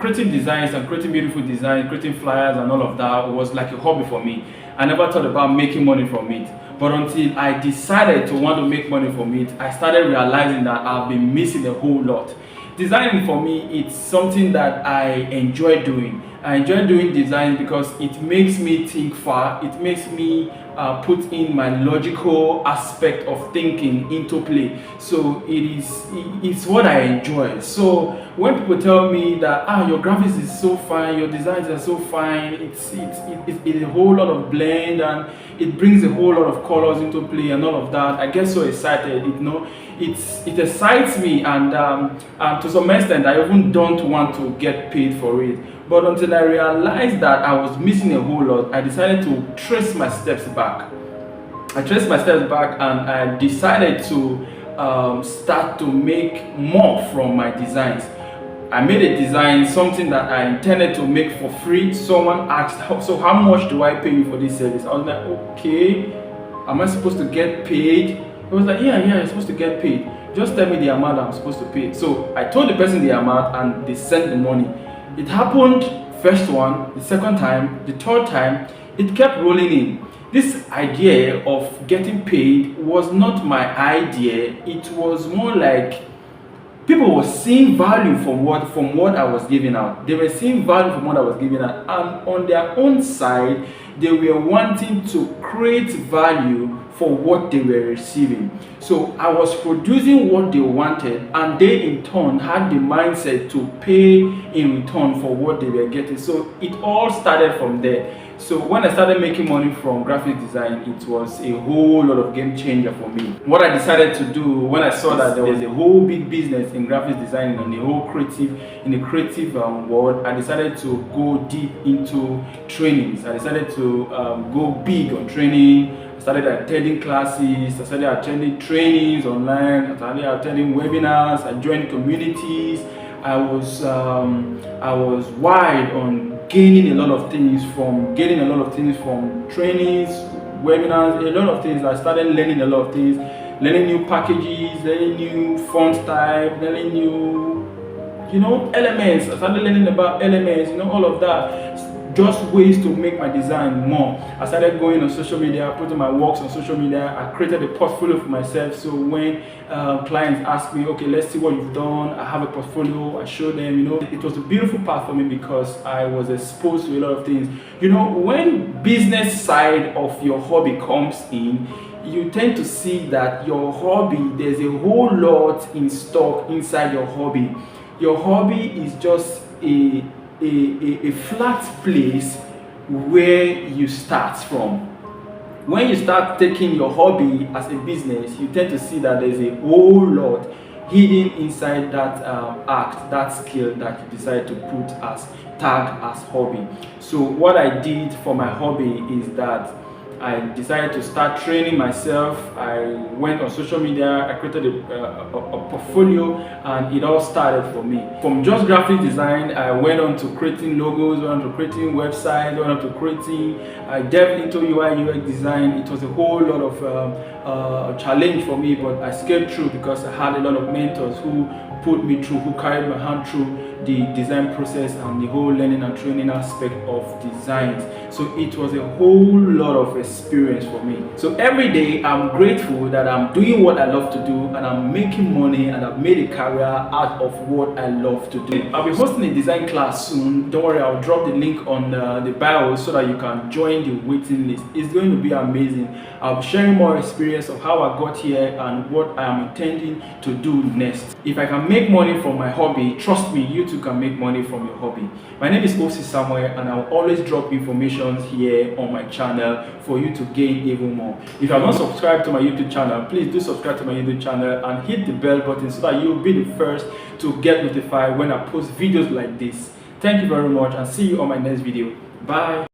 creating designs and creating beautiful designs, creating flyers and all of that was like a hobby for me. I never thought about making money from it. But until I decided to want to make money from it, I started realizing that I've been missing a whole lot. Designing for me, it's something that I enjoy doing. I enjoy doing design because it makes me think far. It makes me put in my logical aspect of thinking into play. So it's what I enjoy. So when people tell me that your graphics is so fine, your designs are so fine, it's a whole lot of blend and it brings a whole lot of colors into play and all of that, I get so excited. It excites me, and to some extent I even don't want to get paid for it. But until I realized that I was missing a whole lot, I decided to trace my steps back. I traced my steps back and I decided to start to make more from my designs. I made a design, something that I intended to make for free. Someone asked, so how much do I pay you for this service? I was like, okay, am I supposed to get paid? He was like, yeah, you're supposed to get paid. Just tell me the amount I'm supposed to pay. So I told the person the amount and they sent the money. It happened first one, the second time, the third time, it kept rolling in. This idea of getting paid was not my idea. It was more like people were seeing value from what I was giving out. They were seeing value from what I was giving out, and on their own side, they were wanting to create value for what they were receiving. So I was producing what they wanted, and they in turn had the mindset to pay in return for what they were getting. So it all started from there. So when I started making money from graphic design, it was a whole lot of game changer for me. What I decided to do when I saw that there was a whole big business in graphic design and the whole creative world, I decided to go deep into trainings. I decided to go big on training. I started attending classes. I started attending trainings online. I started attending webinars. I joined communities. I was wide on gaining a lot of things from trainings, webinars, a lot of things. I started learning a lot of things, learning new packages, learning new font type, learning new, elements. I started learning about elements, all of that. Just ways to make my design more. I started going on social media, putting my works on social media. I created a portfolio for myself. So when clients ask me, okay, let's see what you've done, I have a portfolio, I show them, It was a beautiful path for me because I was exposed to a lot of things. When business side of your hobby comes in, you tend to see that your hobby, there's a whole lot in stock inside your hobby. Your hobby is just a flat place where you start from. When you start taking your hobby as a business, you tend to see that there's a whole lot hidden inside that act, that skill that you decide to put as tag as hobby. So what I did for my hobby is that I decided to start training myself. I went on social media, I created a portfolio, and it all started for me. From just graphic design, I went on to creating logos, went on to creating websites, went on to creating, I delved into UI UX design. It was a whole lot of challenge for me, but I scaled through because I had a lot of mentors who put me through, who carried my hand through the design process and the whole learning and training aspect of designs. So it was a whole lot of experience for me. So every day I'm grateful that I'm doing what I love to do and I'm making money and I've made a career out of what I love to do. I'll be hosting a design class soon. Don't worry, I'll drop the link on the bio so that you can join the waiting list. It's going to be amazing. I'll be sharing more experience of how I got here and what I am intending to do next. If I can make money from my hobby, trust me, you too can make money from your hobby. My name is Osi Samuel and I'll always drop information here on my channel for you to gain even more. If you have not subscribed to my YouTube channel, please do subscribe to my YouTube channel and hit the bell button so that you'll be the first to get notified when I post videos like this. Thank you very much and see you on my next video. Bye.